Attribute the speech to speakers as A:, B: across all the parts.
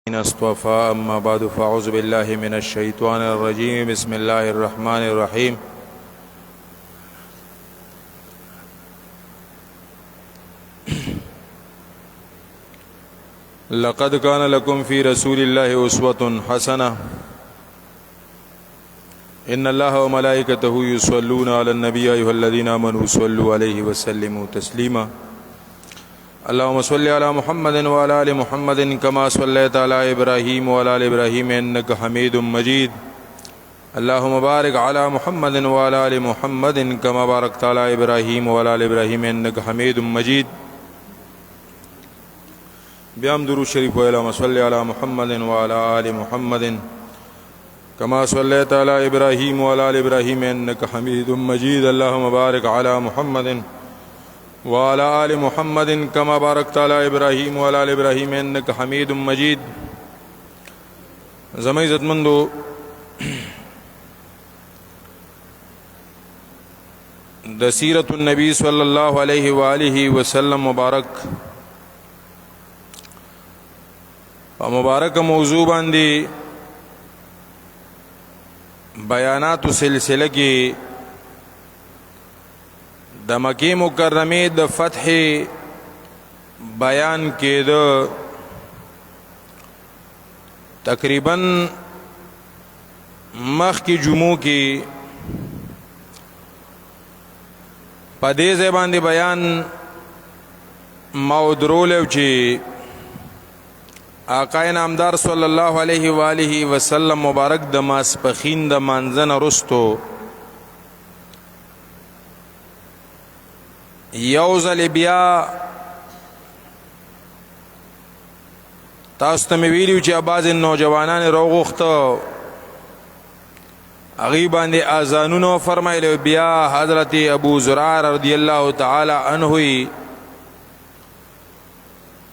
A: اصطفى أما بعد فأعوذ بالله من الشيطان الرجيم بسم الله الرحمن الرحيم لقد كان لكم في رسول الله أسوة حسنة إن الله وملائكته يصلون على النبي أيها الذين آمنوا صلوا عليه وسلموا تسليما اللهم صل على محمد وعلى آل محمد كما صليت على إبراهيم وعلى آل إبراهيم إنك حميد مجيد اللهم بارك على محمد وعلى آل محمد كما باركت على إبراهيم وعلى آل إبراهيم إنك حميد مجيد بیام درود شریف اللهم صل على محمد وعلى آل محمد كما صليت على إبراهيم وعلى آل إبراهيم إنك حميد مجيد اللهم بارك على محمد وعلى آل محمد كما باركت على إبراهيم وعلى آل إبراهيم إنك حميد مجيد زمین عزتمندو د سیرت النبی صلی الله علیه و آله وسلم مبارک موضوع باندې بیانات سلسله کې د مکه مکرمه د فتح بیان کې د تقریبا مخ کی جمعو کې پدې زبان دی بیان مودرول چې آقا نامدار صلی الله علیه و آله وسلم مبارک د ماسپخین د مانځن رستو یوزل بیا تاسو ته ویلو چې بعض نوجوانان روغخته هغه باندې اذانونو فرمایله بیا حضرت ابو زرار رضی الله تعالی عنہ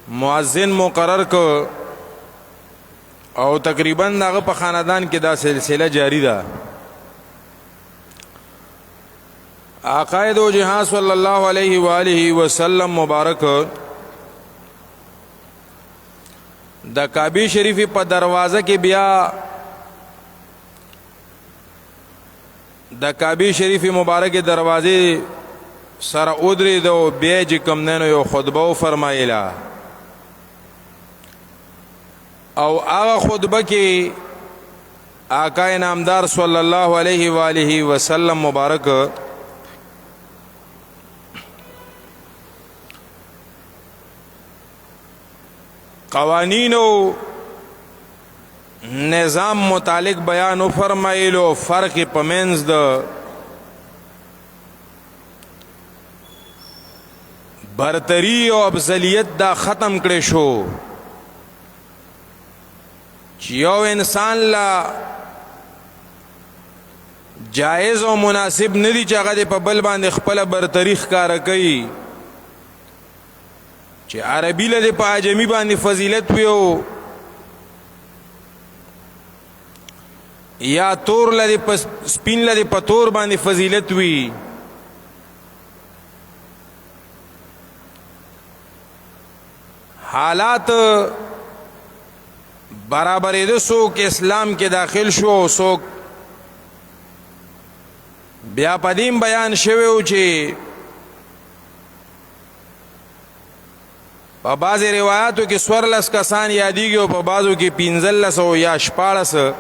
A: مؤذن مقرر کو او تقریبا هغه په خاندان کې دا سلسله جاری ده آقا دو جهان صلی الله علیه و آله وسلم مبارک د کعبه شریف په دروازه کې بیا د کعبه شریف مبارک دروازه سره اودري دو بیا چې کوم نه یو خطبه فرمایله او هغه خطبه کې آقا نامدار صلی الله علیه و آله وسلم مبارک قوانین و نظام متعلق بیان و فرمایلو فرق پمنز د برتری او افضلیت دا ختم کړي شو چې یو انسان لا جائز او مناسب ندي چې هغه په بل باندې خپل برتری ښکارا کوي چې عربي له په عجمي باندې فضیلت ویو یا تور له په سپین له په تور باندې فضیلت وی حالات برابرې د څوک اسلام کې داخل شو څوک بیا پدیم بیان شوی و چې په بعضې روایاتو کې 14 کسان یادېږي او په بعضو کې 15 یا 14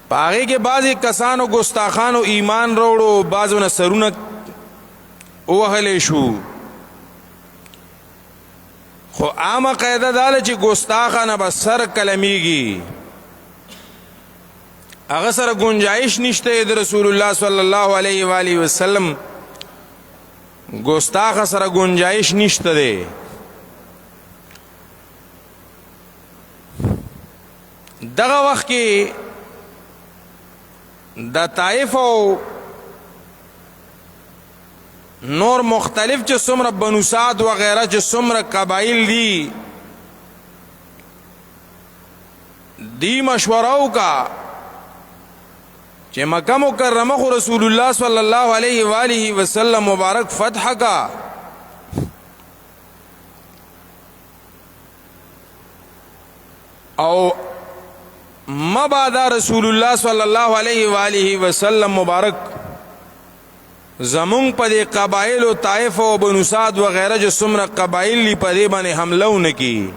A: په هغې کې بعضې کسانو ګستاخانو ایمان راوړو بعضو نه سرونه ووهلی شو خو عامه قاعده دا ده چې ګستاخه نه به سر کلمیږي هغه سره گنجایش نشته د رسول الله صلی الله علیه و آله وسلم ګستاخه سره گنجایش نشته ده دغه وخت کې د طائف او نور مختلف چې څومره بنو سعد وغیرہ چې څومره قبایل دی مشوره وکړه چې مکه مکرمه خو رسول الله صلی الله علیه و آله وسلم مبارک فتح کا او مبادا رسول الله صلی الله علیه و آله وسلم مبارک زمون په دې قبایل او طائف او بنو سعد و غیره جو څومره قبایل لی په دې باندې حمله ونکي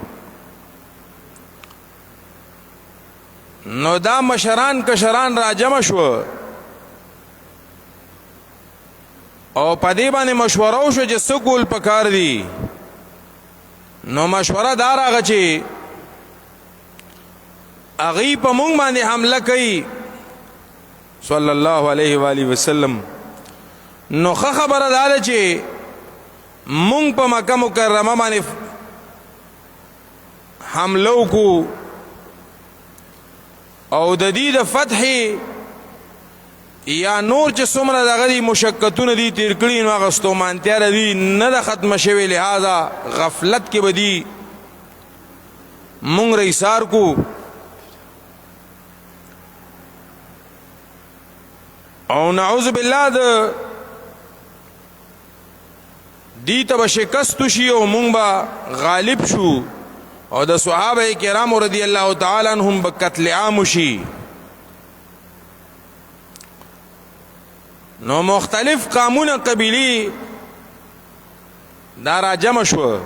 A: نو دا مشران کشران را جمع شو او په دې باندې مشوره وشو چې څه کول پکار دي نو مشوره دا راغی چې اغي په مونږ باندې حمله کوي صلی الله علیه و آله وسلم نو خبره ده چې مونږ په مکه مکرمه باندې حمله وکړو او د دې د فتح یا نور چې څومره دغه دي مشقتونه دي تیر کړي نو هغه ستومانتیا دي نه د ختم شوی لہذا غفلت کې بدی مونږ رئیسار کو او نعوذ بالله د دی ته شکست شي او مونږ به غالب شو او د صحابه کرام رضی الله تعالی عنهم به قتل عام شي نو مختلف قامونه قبیلی دا را جمع شو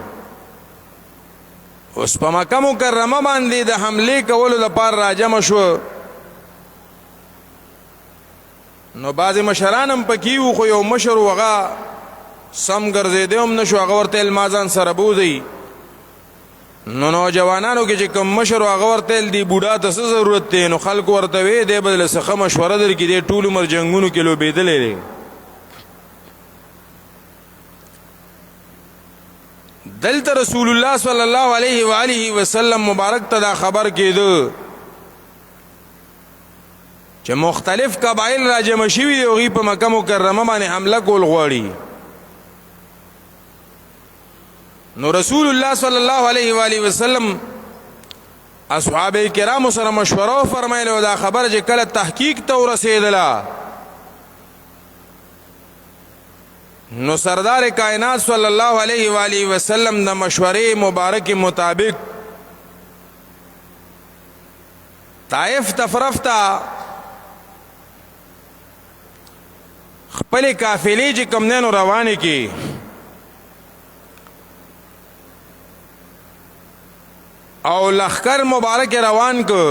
A: اوس په مکه مکرمه باندې د حمله کولو لپاره را جمع شو نو بعض مشران هم پکې وو خو یو مشر وغه سم ګرځیدي هم نشو هغه ورته المازان سره بوزي نو نوجوانانو کې چې کوم مشر هغه ورته دی بوډا ته څه ضرورت دی نو خلک ورته وی دی بدل څه مشوره درکې دی ټول عمر جنگونو کې لوبېدلې دلته رسول الله صلی الله علیه و آله وسلم مبارک ته دا خبر کېدو چې مختلف قبایل را جمع شوي دي او غي په مکه مکرمه باندې حمله کول غواړي نو رسول الله صلی الله علیه و آله وسلم اصحاب کرام سره مشوره فرمایله او دا خبر چې کله تحقیق ته ورسېدله نو سردار کائنات صلی الله علیه و آله وسلم د مشورې مبارک مطابق طائف طرفته خپل قافلې چې کمنو روانه کی او لخر مبارک روان کو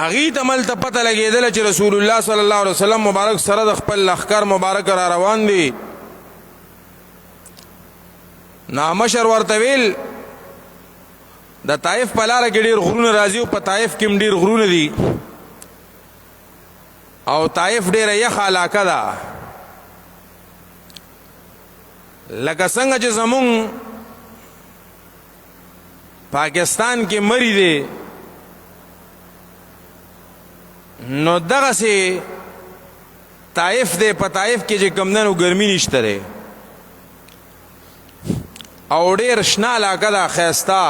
A: اغي تمل ته پته لګیدل چې رسول الله صلی الله علیه وسلم مبارک سره د خپل لخر مبارک را روان دي نامشر ورته ویل د طائف په لار کې ډیر غرونه راځي او په طائف کې ډیر غرونه دي او طائف ډیره یخ علاقه ده لکه څنګه چې زمون پاکستان کې مری دی نو دغه سي طائف دې په طائف کې چې کمندنو ګرمي نشته ره او ډیر شنه علاقه ده خيستا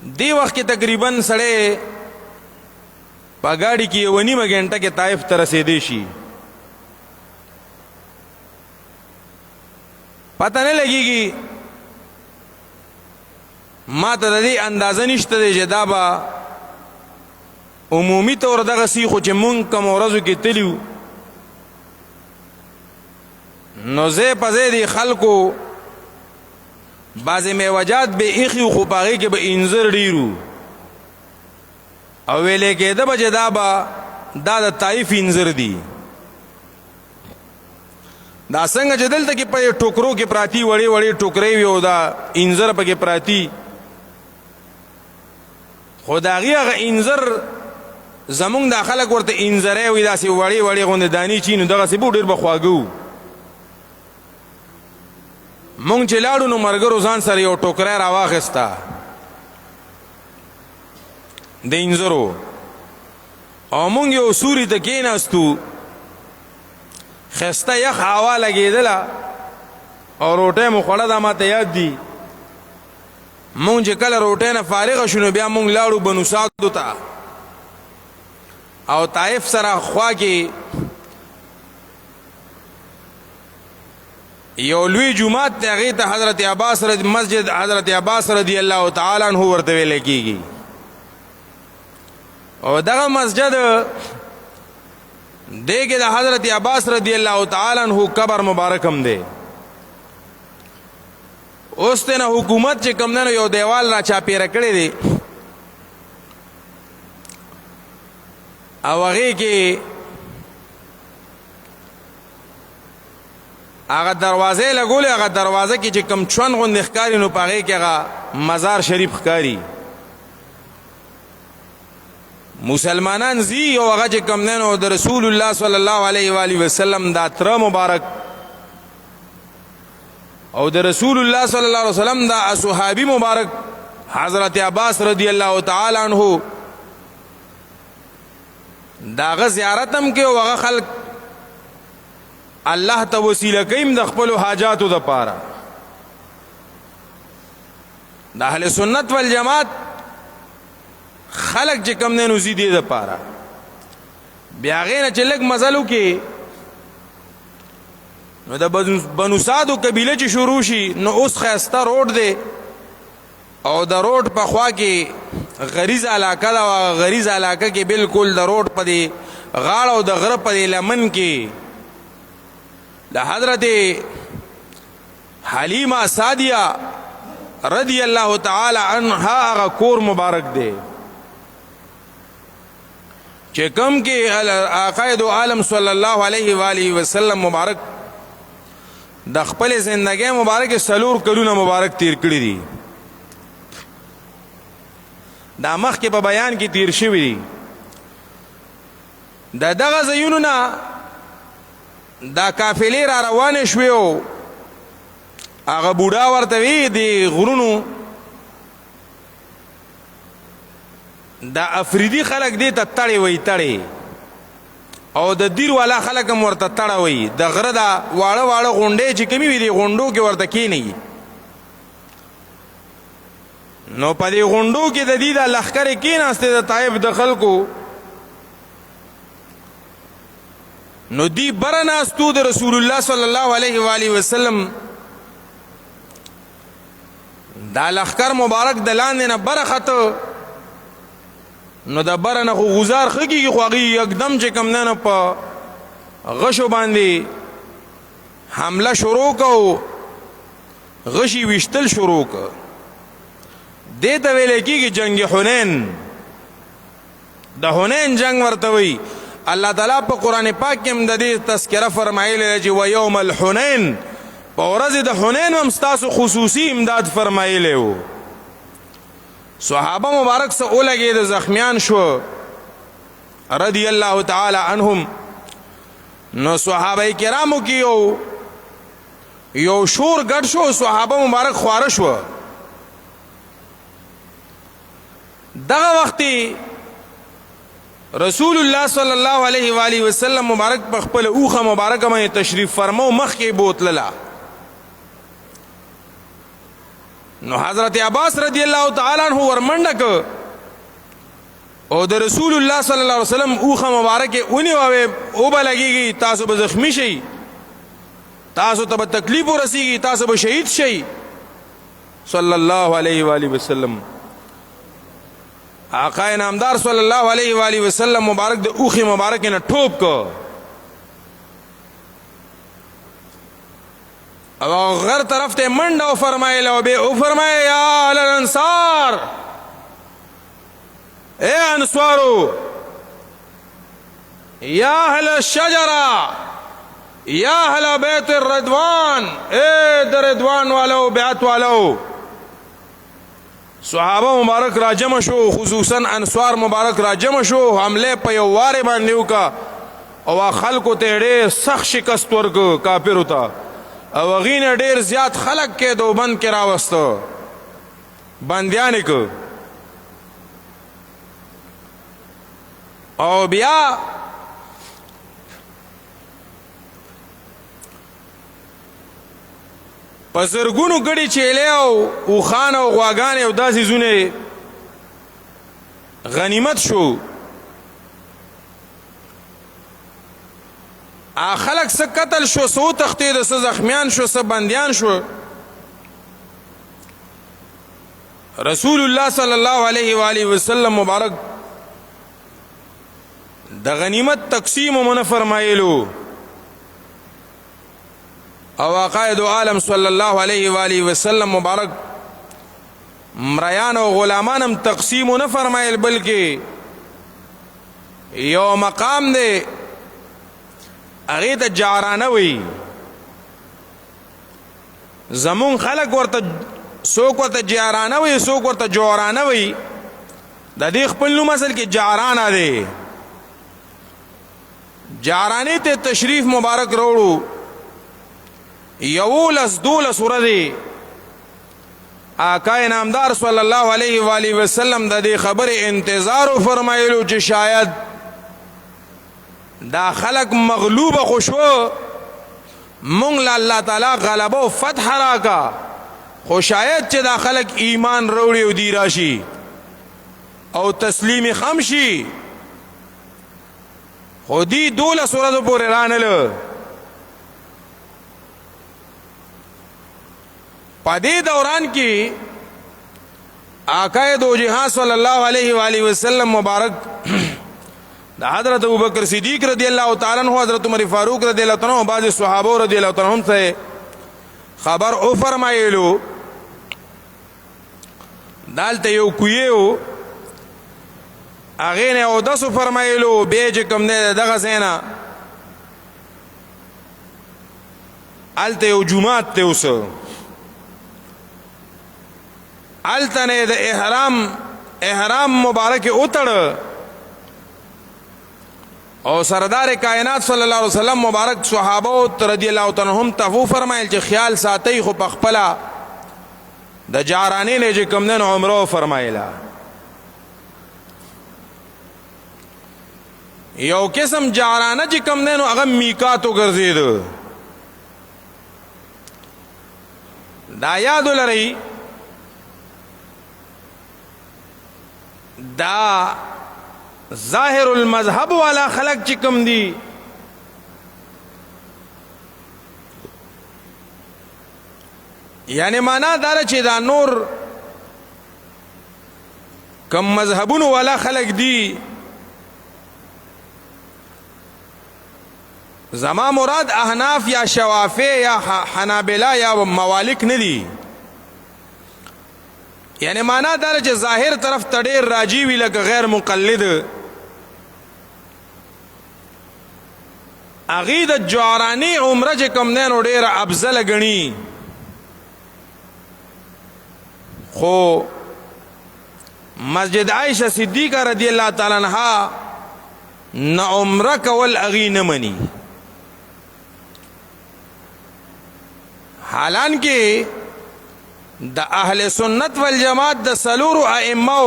A: دی وخت کې تقریبا سړی په گاڑی کې ونی مګنټه کې طائف ته رسیدي شي پته نه لګيږي ما ته د دې اندازه نشته چې دا به عمومي طور دغه سی خو چې مونږ کوم ورځو کې تلیو نو زه په دې خلکو بعضې میوجات به ایخي خو په هغې کې به انځر ډیرو او ویلې کېده به چې دا د طائف انځر دي دا څنګه چې دلته کې په ټوکرو کې پراتی وړې وړې ټوکرې وي او دا انځر پکې پراتی خو د هغې انځر زمونږ دا خلک ورته انځری وي داسې وړې وړې غوندې دانې چي نو دغسې به ډېر به خواږه وو مونږ چې لاړو نو ملګرو ځان سره یو ټوکری راواخېسته د انځرو او مونږ یو سوري ته کېناستو خسته یخ هوا لګېدله او روټۍ مو خوړه دا ماته یاد دي مونږ چې کله روټۍ نه فارغه شو نو بیا مونږ لاړو بنو سعدو ته او طائف سره خوا کې یو لوی جمعات ته هغې ته حضرت عباس مسجد حضرت عباس رضی الله تعالی عنہ ورته ویلی کېږي. او دغه مسجد دې کې د حضرت عباس رضی الله تعالی عنہ قبر مبارک هم دی. اوس ته نه حکومت چې کوم نه یو دیوال را چاپېره کړی دی او هغې کې هغه دروازې لګولې. هغه دروازه کې چې کوم چون غوندې ښکاري نو په هغې کې هغه مزار شریف ښکاري. مسلمانان زی او هغه چې کوم دی نو د رسول الله صلی الله علیه و آله وسلم دا تره مبارک او د رسول الله صلی الله علیه وسلم دا صحابي مبارک حضرت عباس رضی الله تعالی عنہ داغه زیارت هم کې او هغه خلق الله ته وسیله کیم د خپل حاجاتو د پاره. د اهل سنت والجماعت خلق چې کم نه نوزي دي د پاره بیا غې نه چې لږ مزلو کې نو د بنو سعد قبیله چې شروع شي نو اوس خسته روډ دی او د روډ په خوا کې غریز علاقه دا او غریز علاقه کې بالکل د روډ په دی غاړه او د غره په لمن کې د حضرت حلیمه سعدیه رضی الله تعالی عنها هغه کور مبارک دی چې کوم کې عقاید عالم صلی الله علیه و آله وسلم مبارک د خپل زندګۍ مبارک سلور کلونه مبارک تیر کړی دي. دا مخ کې په بیان کې تیر شوی دي. د دغه ځایونو نه دا قافلې را روانې شوې او هغه بوډا ورته وی د غرونو دا افریدي خلک دې ته تړې وی تړې او د دیر والا خلک هم ورته تړه وی. د غره دا واړه واړه غونډې چې کمی وي د غونډو کې ورته کېني نو په دې غونډو کې د دې دا لښکرې کېناستې د طایف د خلکو نو دی برناستو د رسول الله صلی الله علیه و آله وسلم دا لښکر مبارک د لاندې نه برخته نو د برنه خو غزار خږي خو هغه یکدم چې کم نه په غشو باندې حمله شروع کو غشي وشتل شروع کو. دې ته ویل کېږي جنگ حنین. د حنین جنگ ورته وی. الله تعالی په قران پاک کې هم د دې تذکرہ فرمایلی چې و یوم الحنین په ورځ د حنین هم ستاسو خصوصي امداد فرمایلی وو. صحابه مبارک سره ولګي د زخمیان شو رضی الله تعالی عنهم. نو صحابه کرامو کې یو شور ګډ شو. صحابه مبارک خواره شو. دغه وختي رسول الله صلی الله علیه و آله وسلم مبارک په خپل اوخه مبارک باندې تشریف فرمو مخ کې بوتللا. نو حضرت عباس رضی الله تعالی عنہ ورمنډک او د رسول الله صلی الله علیه وسلم اوخه مبارک اونې واوي او بلګيږي تاسو به زخمی شئ تاسو ته تکلیف ورسیږي تاسو به شهید شئ صلی الله علیه و آله وسلم. آقا نامدار صلی الله علیه و آله وسلم مبارک د اوخي مبارک نه ټوپ کو او غر طرف ته منډه او فرمایله او به او فرمایا یا الانصار اے انصارو یا اهل الشجره یا اهل بیت الرضوان اے در رضوان والو بیعت والو. صحابه مبارک را جمع شو خصوصا انصار مبارک را جمع شو حمله په یو واره باندې وکا او خلکو ته ډېر سخت شکست ورکو کافرو ته او غین ډېر زیات خلک کې دوبند کې راوستو بندیان کو او بیا پسرګونو ګړي چيله او خان او غواګان او داسې زونه غنیمت شو. خلق څه قتل شو، څه تختید، څه زخمیان شو، څه بندیان شو. رسول الله صلی الله علیه و آله وسلم مبارک د غنیمت تقسیم من فرمایلو او قائد عالم صلی الله علیه و آله وسلم مبارک مریان او غلامانم تقسیم نه فرمایل، بلکې یو مقام دی هغه ته جعرانه وی. زمون خلق ورته څوک ورته جعرانه وی، څوک ورته جوړانه وی. د دې خپل نوم اصل کې جعرانه دی. جعرانه ته تشریف مبارک وروړو. یولس دولس ورځې آقا نامدار صلی الله علیه و آله وسلم د دې خبره انتظار فرمایلو چې شاید دا خلق مغلوب خوشو مونږ له الله تعالی غلبه او فتح راکا، خو شاید چې دا خلق ایمان وروړي او دی راشي او تسلیم خمشي. خو دی 12 ورځې پورې رانل. پدې دوران کې آقا دو جهان صلی الله علیه و آله وسلم مبارک د حضرت ابوبکر صدیق رضی الله تعالی عنہ، حضرت عمر فاروق رضی الله تعالی عنہ، بعض صحابه رضی الله تعالی عنهم سے خبر او فرمایلو. دالته یو کویو هغه نه او داسو فرمایلو به چې کوم نه دغه زینا الته یو جمعات ته اوسه التنه د احرام مبارک اوتړ او سردار کائنات صلی الله علیه وسلم مبارک صحابه رضی الله تعالی عنهم تفو فرمایل چې خیال ساتي خو پخپلا د جعرانی نه چې کوم نه عمره فرمایلا. یو قسم جعرانه چې کوم نه هغه میقاتو ګرځید. دا یاد لرئ دا ظاهر المذهب والا خلق چې کوم دي یعنی معنا دار چې دا نور کم مذهبونو والا خلق دي، زما مراد احناف یا شوافی یا حنابلہ یا موالک نه دي. یعنی معنا دار چې ظاهر طرف تډیر راجی وی لکه غیر مقلد. اغید جعرانی عمره چې کم نه ډیر افضل غنی، خو مسجد عائشہ صدیقہ رضی اللہ تعالی عنہا نہ عمره کول اغي نه منی. حالانکه د اهل سنت والجماعت د سلور ائمه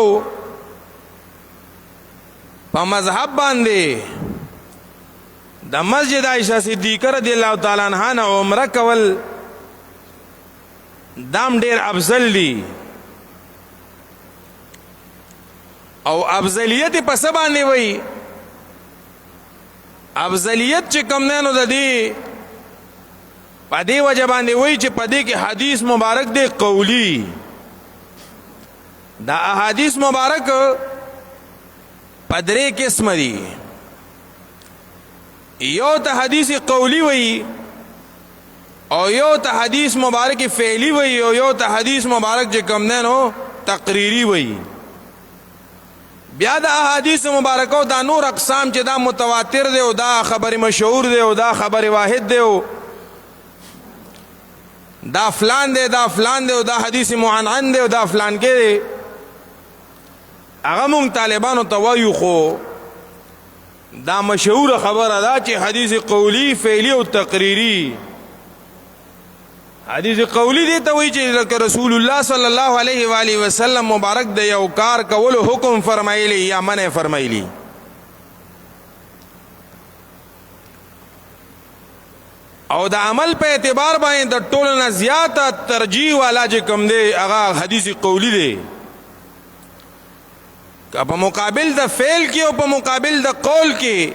A: په مذهب باندې د مسجد عائشہ صدیقہ رضی اللہ تعالی عنہا نه عمره کول دام ډیر افضل دی. او افضلیت په څه باندې وای؟ افضلیت چې کوم نه نو د دې په دې وجه باندې وای چې په دې کې حدیث مبارک دی قولی. دا احادیث مبارک په درې قسم دي. یو ته حدیث قولی وای او یو ته حدیث مبارک فعلی وای او یو ته حدیث مبارک چې کوم نه نو تقریری وای. بیا د احادیث مبارکو دا نور اقسام چې دا متواتر دی او دا خبر مشهور دی او دا خبر واحد دی او دا فلان دی دا فلان دی او دا حدیث معنعن دی او دا فلان کې دی. هغه مونږ طالبانو ته وایو، خو دا مشهور خبره ده چې حدیث قولی فعلی او تقریری. حدیث قولی دی ته وی چې رسول الله صلی الله علیه و آله وسلم مبارک د یو کار کولو حکم فرمایلی یا منع فرمایلی. او د عمل په اعتبار باندې د ټولو نه زیاته ترجیح والا چې کوم دی هغه حدیث قولی دی. که په مقابل د فعل کې او په مقابل د قول کې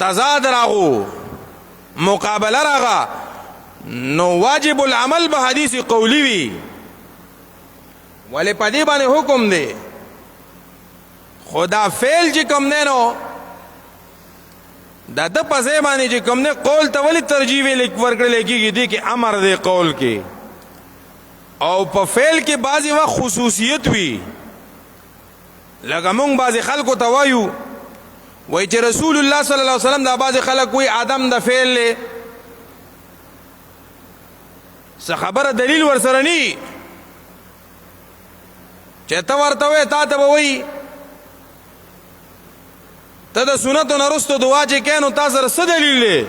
A: تضاد راغو مقابله راغه نو واجب العمل به حدیث قولی وی ولې په دې باندې حکم دی خدا فعل چې کوم دی نو دا د پځې باندې چې کوم نه قول ته ولې ترجیح ورکړل کېږي دی کې امر دی قول کې او په فعل کې بعضی وخت خصوصیت وي لکه مونږ بعضی خلکو ته وایو وای چې رسول الله صلی الله علیه وسلم دا بعضی خلک وایي آدم د فعل له څه خبره دلیل ورسره ني چې ته ورته وې تا ته وایي ته د سنتو نه رستو دعا چې کینو تا سره څه دلیل دی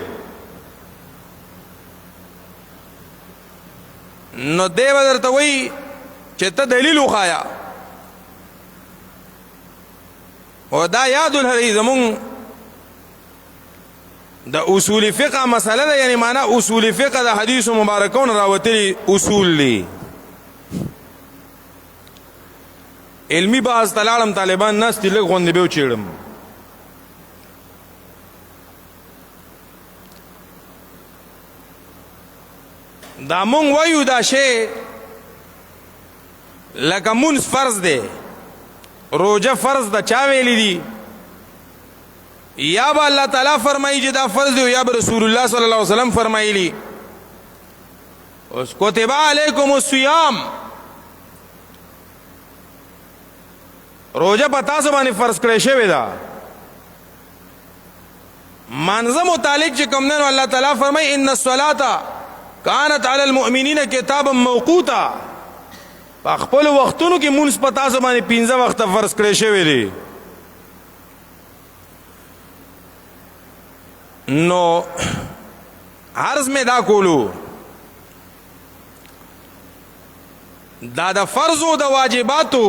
A: نو دیو درته وایي چې ته دلیل وخایا او دا یاد لري زمون د اصول فقه مسله ده یعنی معنا اصول فقه د حدیث مبارکون راوتلي اصول دي علمی باز تلالم طالبان ناس دي لږ غوندې به وچېړم دا مونږ وایو دا شی لکه مونږ فرض دی روجه فرض دا چا ویلی دی یا با اللہ تعالی فرمائی چې دا فرض دی یا با رسول الله صلی الله علیه وسلم فرمایلی اس کتب علیکم الصیام روجه پتا سو باندې فرض کړی شوی دا منظم متعلق چې کوم نه الله تعالی فرمای ان الصلاة كانت على المؤمنین کتابا موقوتا په خپل وختونو کې مونږ پتا سو باندې 15 وخت فرض کړی شوی دی نو عرض میں دا کولو دا د فرض او د واجباتو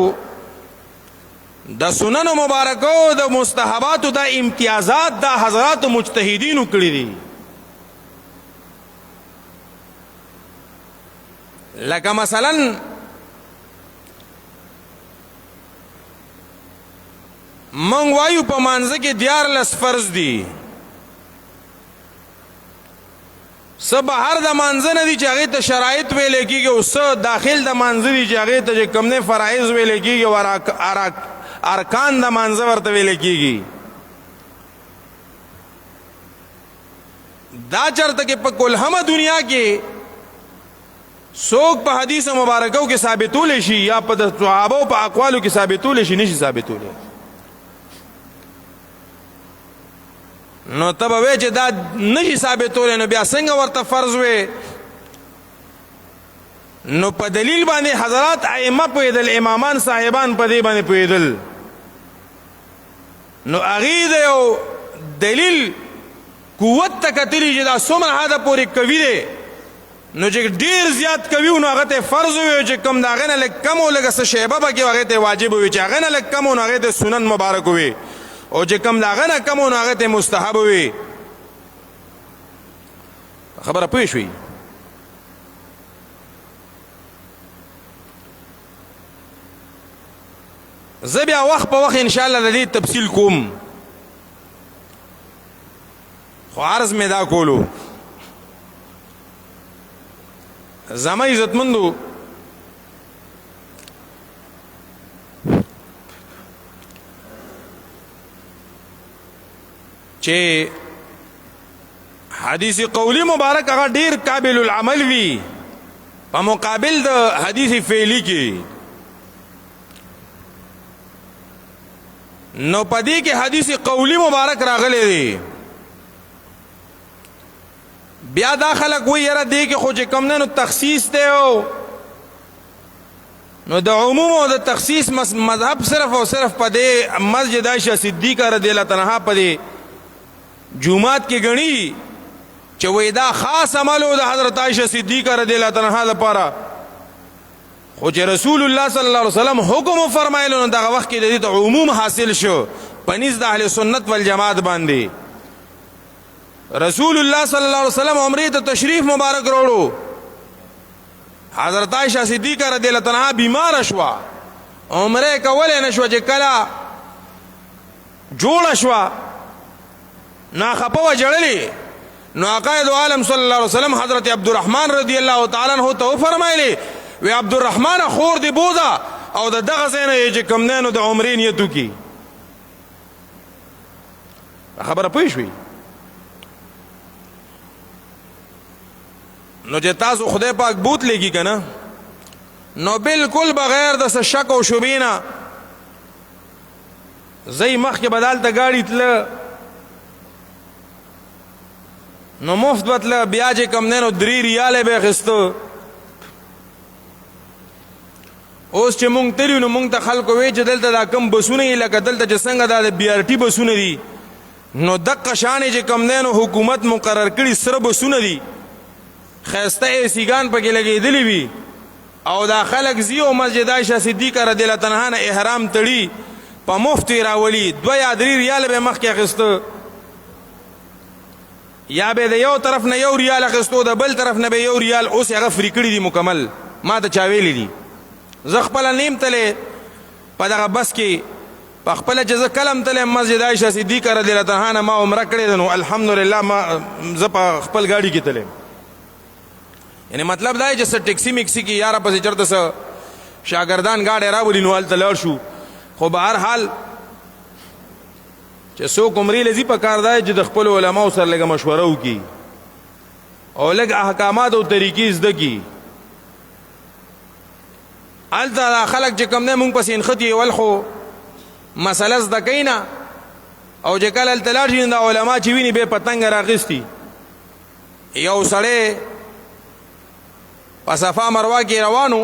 A: د سنن مبارکو د مستحباتو د امتیازات د حضرات مجتهدینو کړی دي لکه مثلا من وایو په مانځ کې 14 فرض دي سب هر د مانځ نه دي چې هغه ته شرایط ویل کېږي او څه داخل د مانځ دي چې هغه ته کوم نه فرایض ویل کېږي او ارکان د مانځ ورته ویل کېږي دا چرته کې په کل هم دنیا کې څوک په حدیث مبارکو کې ثابتول شي یا په صحابه په اقوالو کې ثابتول شي نشي ثابتول نو تب وی چې دا نشي ثابتول نو بیا څنګه ورته فرض وي نو په دلیل باندې حضرات ائمه پویدل امامان صاحبان په دې باندې پویدل نو اغید یو دلیل قوت تکتلی چې دا څومره حدا پورې کوي دی نو چې ډیر زیات کوي نو هغه ته فرض وي چې کم داغه نه لک کم او لګه شیبه به کې هغه ته واجب وي چې هغه نه لک کم او هغه ته سنن مبارک وي او چې کم داغه نه کم او هغه ته مستحب وي خبره پوه شوي زه بیا وخت په وخت ان شاء الله د دې تفصیل کوم خو عرض مې دا کولو زما عزتمندو چې حدیث قولی مبارک هغه ډیر قابل العمل وي په مقابل د حدیث فعلی کې نو پدې کې حدیث قولی مبارک راغلی دی بیا دا خلک وی یره دی کې خو چې کم نه نو تخصیص دی نو د عموم او د تخصیص مذهب صرف او صرف پدې مسجد عائشہ صدیقہ رضی الله عنها پدې جمعات کې غنی چې وې دا خاص عملو د حضرت عائشہ صدیقہ رضی الله عنها لپاره خو چې رسول الله صلی الله علیه وسلم حکم فرمایلو نو دغه وخت کې د دې عموم حاصل شو پنځ د اهل سنت والجماعت باندې رسول الله صلی الله علیه وسلم عمره ته تشریف مبارک وروړو حضرت عائشہ صدیقہ رضی الله عنها بیمار شوا عمره کول نه شو چې کلا جوړ شوا نا خپه جړلې نو عقائد عالم صلی الله علیه وسلم حضرت عبدالرحمن رضی الله تعالی عنہ ته فرمایلی وی عبدالرحمن خور دی بوزا او د دغه ځای نه چې کوم دی نو د عمرې نیت وکړي. خبره پوه شوې؟ نو چې تاسو خدای پاک بوت لګي که نه نو بالکل بغیر د څه شک او شبهې نه زی مخکې به دلته ګاډي تله نو مفت به تله بیا چې کوم دی نو 3 ریاله به یې اخېسته. اوس چې مونږ تللي نو مونږ ته خلکو وایي چې دلته دا کم بسونه دي لکه دلته چې څنګه دا د BRT بسونه دي نو دقه شانې چې کوم دی نو حکومت مقرر کړي سره بسونه دي ښایسته ایسیګان پکې لګېدلي وي او دا خلک ځي او مسجد عایشه صدیقه رضی الله عنها نه احرام تړي په مفت یې راولي 2 یا 3 ریاله به یې مخکې اخېسته یا به د یو طرف نه 1 ریال اخېستو د بل طرف نه به 1 ریال اوس یې هغه فري کړي دي مکمل. ما ته چا ویلي دي زه خپله نیم تلی په دغه بس کې په خپله چې زه کلم تلی مسجد عایشه صدیقه رضی الله عنها نه ما عمره کړې ده نو الحمدلله ما زه په خپل ګاډي کې تلی. یعنی مطلب دا چې څه ټیکسي میکسي کې یاره پسې چېرته څه شاګردان ګاډی راولي نو هلته لاړ شو. خو به هر حال چې څوک عمرې له ځي په کار دا چې د خپلو علماو سره لږه مشوره وکړي او لږ احکامات او طریقې زده کړي. هلته دا خلک چې کوم دی مونږ پسې نښتي ول خو مسله زده کوي نه او چې کله هلته لاړ شي نو دا علما چې ویني بیا پتنګه راغېستي. یو سړی په صفا مروه کې روانو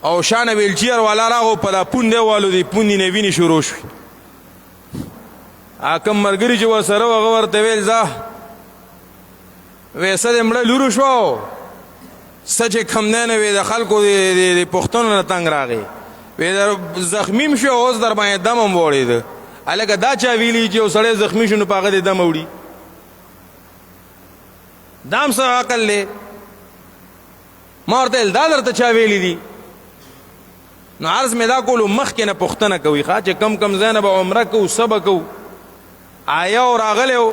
A: او شانه ویلچیر والا راغو په دا پونډې والو دی پوندې نه وینې شروع شوې. کم ملګري چې ورسره و هغه ورته ویل ځه وی څه دې مړه لورو شو څه چې کم دی نه وی د خلکو د پوښتنو نه تنګ راغی وی زخمیم شو اوس در باندې دم هم وړېده. هلکه دا چا ویلي چې یو سړی زخمي شو نو په هغه دې دم وړي؟ دا هم څه عقل دی؟ ما ورته ویل دا درته چا ویلي دي؟ نو عرض مې دا کولو مخکې نه پوښتنه کوي ښه چې کم کم ځای نه به عمره کوو څه به کوو. یو راغلی و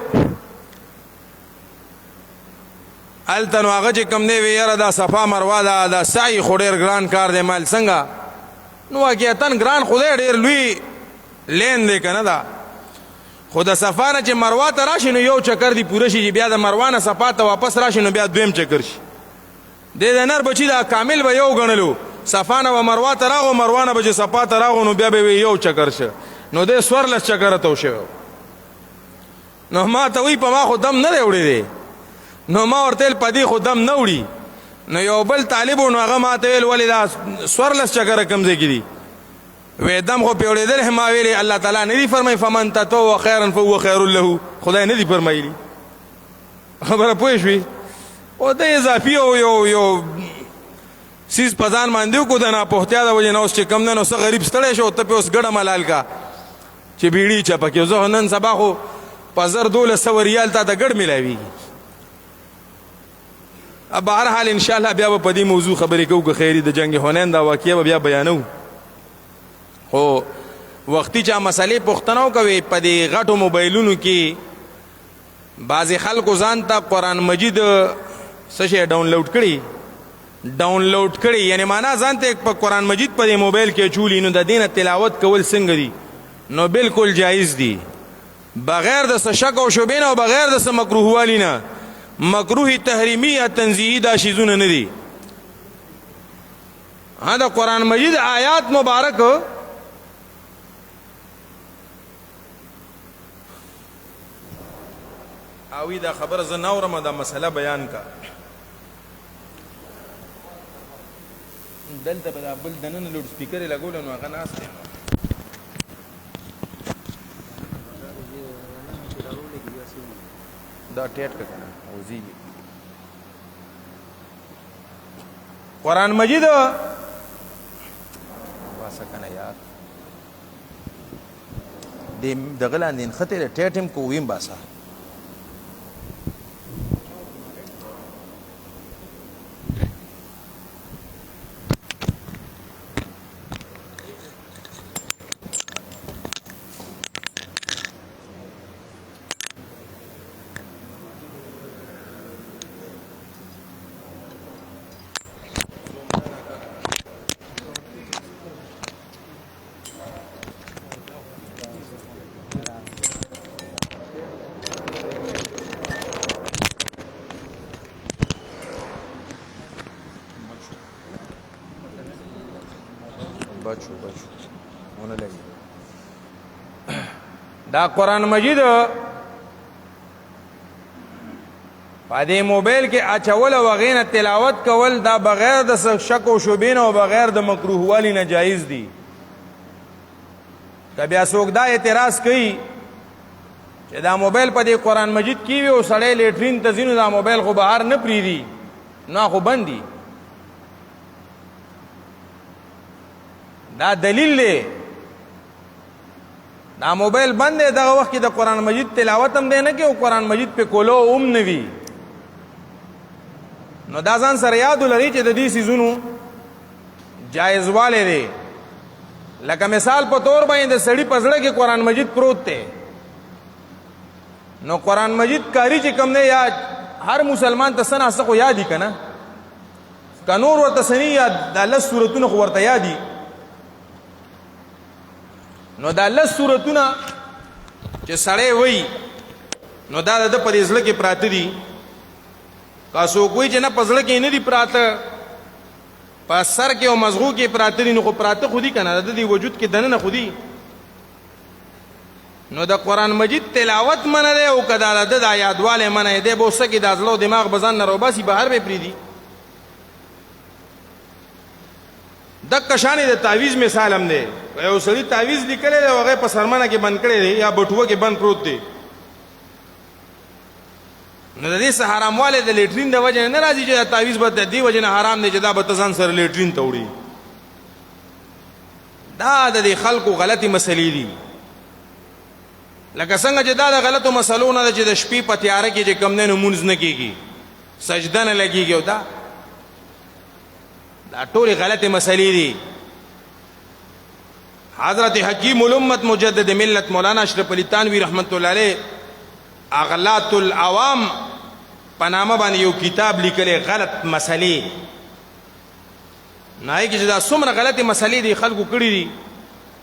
A: هلته نو هغه چې کم دی وی یاره دا صفا مروه دا سعی خو ډېر ګران کار دی مال څنګه نو واقعتاً ګران خو دی ډېر لوی لین دی که نه دا خو د صفا نه چې مروه ته راشي نو یو چکر دی پوره شي چې بیا د مروه نه صفا ته واپس راشي نو بیا دویم چکر شي. د نر بچي دا کامل به یو ګڼلو صفا نه به مروه ته راغو مروه نه به چې صفا ته راغو نو بیا به یو چکر شه نو دی 14 چکره تو شوی. نو ما ته وی په ما خو دم نه دی وړی دی نو ما ورته ویل په دې خو دم نه وړي. نو یو بل طالب و نو هغه ما ته ویل ولې دا 14 چکره کوم ځای کې دي وی دم خو پې وړېدلی ما ویلې الله تعالی نه دي فرمایي فمن تطوع خیرا فهو خیر له خدای نه دي فرمایلي. خبره پوه شوې؟ او د اضافي او یو سیز په ځان باندې وکړو د ناپوهتیا د وجې نه اوس چې کم دی نو څه غریب ستړی شو ته پې اوس ګډه ملال کا چې بیړي چپه کړي. زه نن سبا خو په 1000-1200 ریال تا ته ګډ میلاویږي. بهرحال انشاءالله بیا به په دې موضوع خبرې کوو که خیري د جنگ حنین دا واقعه به بیا بیانو. خو وختي چا مسلې پوښتنه وکوي په دې غټو موبایلونو کې بعضې خلکو ځان ته قرآن مجید څه شی ډاونلوډ کړي یعنی معنا ځان ته په قرآن مجید په دې موبایل کې اچولي نو د دې نه تلاوت کول څنګه دي نو بالکل جایز دي بغیر د څه شک او شبهې نه او بغیر د څه مکروهوالي نه. مکروه تحریمي یا تنزیهي دا شیزونه نه دي. دا قرآن مجید آیات مبارک اوی دا خبر زه ناورم دا مسله بیان کا دلته به دا بل دننه لوډ سپیکر یې لګولی نو هغه ناست دی دا ټیټ که که نه وزیږي. قرآن مجید باسه که نه یار دغه لاندې نښتې دی ټیټ هم که ویم باسه بچو ونه لګي دا قرآن مجید په دې موبایل کې اچول او غینه تلاوت کول دا بغیر د شک او شوبین او بغیر د مکروه والی نه جایز دي. که بیا څوک دا اعتراض کوي چې دا موبایل په دې قرآن مجید کې وي او سړی لیټرین ته ځي نو دا موبایل خو بهر نه پرېږدي، نه خو بند دي. دا دلیل دی دا موبایل بند دی، دغه وخت کې د قرآن مجید تلاوت هم دی نه کوي او قرآن مجید په کولو هم نه وي. نو دا ځان سره یاد ولري چې د دې څیزونو جایزوالی دی. لکه مثال په طور باندې د سړي په زړه کې قرآن مجید پروت دی، نو قرآن مجید کاری چې کم دی یا هر مسلمان ته څه نه څه خو یادي که نه، که نور ورته څه نه یاد دا لس صورتونه خو ورته یادي. نو دا لس صورتونه چې سړی وایي نو دا د په دې زړه کې پراته دي. که څوک وایي چې نه په زړه کې نه دي پراته، په سر کې او مزغو کې پراته دي، نو خو پراته خو دي که نه، د دې وجود کې دننه خو دي. نو د قرآن مجید تلاوت منع دی او که دا د یادوالی منع دی، به اوسه کې دا زړه او دماغ به ځان نه راوباسي، بهر به یې پرېږدي. دقه شانې د تعویذ مثال هم دی. یو سړي تعویذ لیکلی دی او هغه په سرمنه کې بند کړی دی یا بټوه کې بند پروت دی، نو د دې څه حراموالی د لیټرین د وجې نه راځي چې دا تعویذ به د دې وجې نه حرام دی چې دا به ته ځان سره لیټرین ته وړي. دا د دې خلکو غلطې مسلې دي. لکه څنګه چې دا د غلطو مسلو نه ده چې د شپې په تیاره کې چې کم دی نو مونځ نه کېږي، سجده نه لګېږي، او دا ټولې غلطې مسلې دي. حضرت حکیم الامت مجدد ملت مولانا اشرف علی تانوی رحمت الله علیه اغلاط العوام په نامه باندې یو کتاب لیکلی، غلط مسلې، نو هغې کې چې دا څومره غلطې مسلې دي خلکو کړي دي،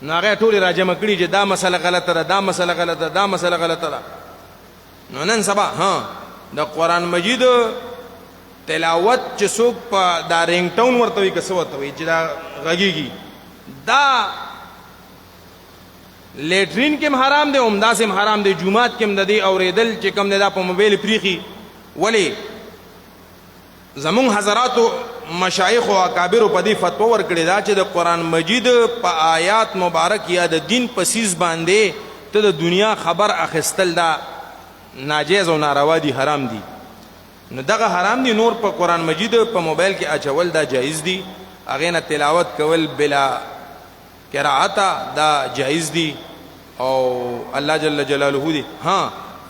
A: نو هغه ټولې راجمع کړي چې دا مسله غلطه ده، دا مسله غلطه ده، دا مسله غلطه ده. نو نن سبا د قرآن مجید تلاوت چې څوک په دا رینګ ټون ورته وي که څه ورته وي چې دا غږېږي، دا لیټرین کې هم حرام دی، همداسې هم حرام دی. جومات کې هم د دې اورېدل چې کوم دی دا په موبایل پریښي. ولې زمونږ حضراتو مشایخو اکابرو په دې فتوا ورکړې ده چې د قرآن مجید په آیات مبارک یا د دین په څیز باندې ته د دنیا خبر اخیستل دا ناجیز او ناروا دي، حرام دي. نو دغه حرام دي. نور په قرآن مجید په موبایل کې اچول دا جایز دي، هغې نه تلاوت کول بلا قراعتا دا جایز دي او الله جل جلاله دی.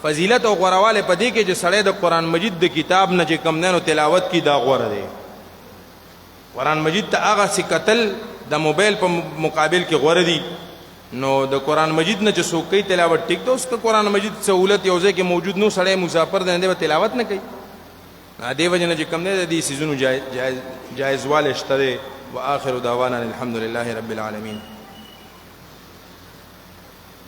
A: فضیلت او غورواله په دې کې چې سړی د قرآن مجید د کتاب نه چې کم دی نو تلاوت کی دا غوره دی. قرآن مجید ته هغه څه کتل د موبایل په مقابل کې غوره دي. نو د قرآن مجید نه چې څوک کوي تلاوت ټیک ده، اوس که قرآن مجید سہولت یو ځای کې موجود نو سړی مسافر دی نه دی تلاوت نه کوي، دې وجه نه چې کم دی د دې څیزونو جایزوالی شته دی. وآخر دعوانا الحمد لله رب العالمين.